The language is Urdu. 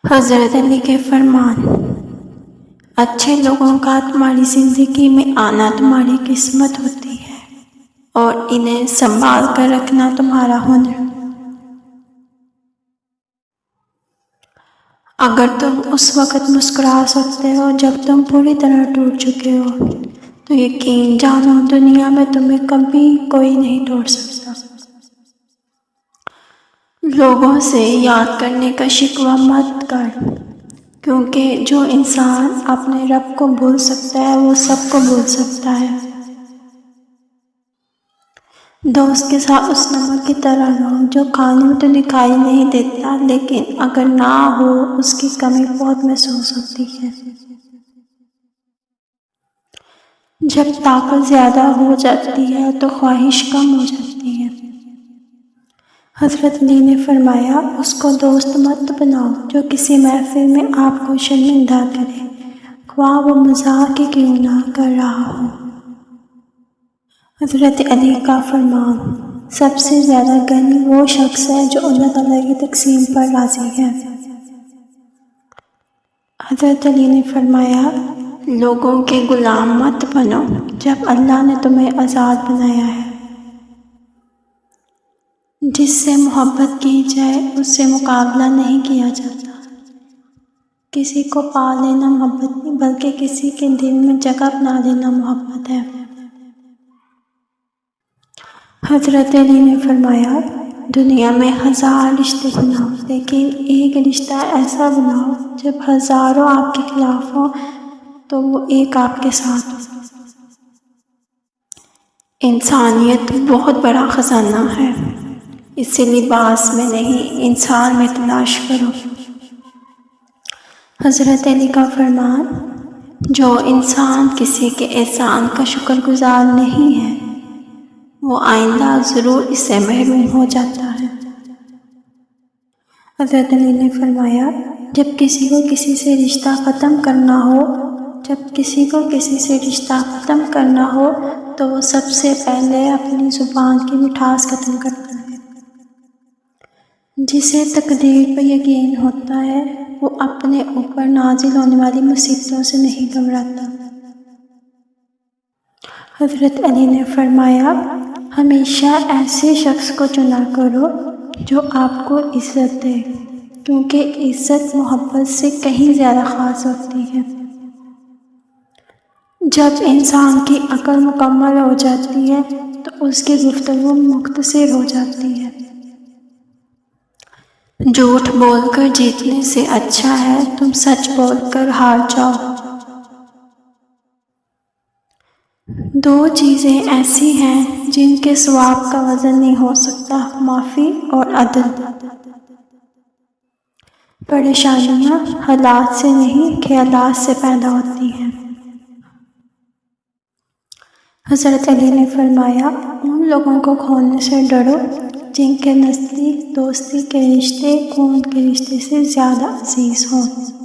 حضرت علی کے فرمان: اچھے لوگوں کا تمہاری زندگی میں آنا تمہاری قسمت ہوتی ہے اور انہیں سنبھال کر رکھنا تمہارا ہنر۔ اگر تم اس وقت مسکرا سکتے ہو جب تم پوری طرح ٹوٹ چکے ہو تو یقین جانو دنیا میں تمہیں کبھی کوئی نہیں توڑ سکتا۔ لوگوں سے یاد کرنے کا شکوہ مت کر، کیونکہ جو انسان اپنے رب کو بھول سکتا ہے وہ سب کو بھول سکتا ہے۔ دوست کے ساتھ اس نمک کی طرح رہو جو کھانے میں تو دکھائی نہیں دیتا لیکن اگر نہ ہو اس کی کمی بہت محسوس ہوتی ہے۔ جب طاقت زیادہ ہو جاتی ہے تو خواہش کم ہو جاتی ہے۔ حضرت علی نے فرمایا: اس کو دوست مت بناؤ جو کسی محفل میں آپ کو شرمندہ کرے، خواہ وہ مذاق ہی کیوں نہ کر رہا ہو۔ حضرت علی کا فرمان: سب سے زیادہ غنی وہ شخص ہے جو اللہ تعالیٰ کی تقسیم پر راضی ہے۔ حضرت علی نے فرمایا: لوگوں کے غلام مت بنو جب اللہ نے تمہیں آزاد بنایا ہے۔ جس سے محبت کی جائے اس سے مقابلہ نہیں کیا جاتا۔ کسی کو پا لینا محبت نہیں بلکہ کسی کے دل میں جگہ بنا لینا محبت ہے۔ حضرت علی نے فرمایا: دنیا میں 1000 رشتے بناؤ لیکن ایک رشتہ ایسا بناؤ جب ہزاروں آپ کے خلاف ہوں تو وہ ایک آپ کے ساتھ ہو۔ انسانیت بہت بڑا خزانہ ہے، اسے لباس میں نہیں انسان میں تلاش کرو۔ حضرت علی کا فرمان: جو انسان کسی کے احسان کا شکر گزار نہیں ہے وہ آئندہ ضرور اس سے محروم ہو جاتا ہے۔ حضرت علی نے فرمایا: جب کسی کو کسی سے رشتہ ختم کرنا ہو تو وہ سب سے پہلے اپنی زبان کی مٹھاس ختم کرتا ہے۔ جسے تقدیر پر یقین ہوتا ہے وہ اپنے اوپر نازل ہونے والی مصیبتوں سے نہیں گھبراتا۔ حضرت علی نے فرمایا: ہمیشہ ایسے شخص کو چنا کرو جو آپ کو عزت دے، کیونکہ عزت محبت سے کہیں زیادہ خاص ہوتی ہے۔ جب انسان کی عقل مکمل ہو جاتی ہے تو اس کی گفتگو مختصر ہو جاتی ہے۔ جھوٹ بول کر جیتنے سے اچھا ہے تم سچ بول کر ہار جاؤ۔ 2 چیزیں ایسی ہیں جن کے ثواب کا وزن نہیں ہو سکتا: معافی اور عدل۔ پریشانیاں حالات سے نہیں خیالات سے پیدا ہوتی ہیں۔ حضرت علی نے فرمایا: ان لوگوں کو کھونے سے ڈرو جن کے نزدیک دوستی کے رشتے خون کے رشتے سے زیادہ عزیز ہوں۔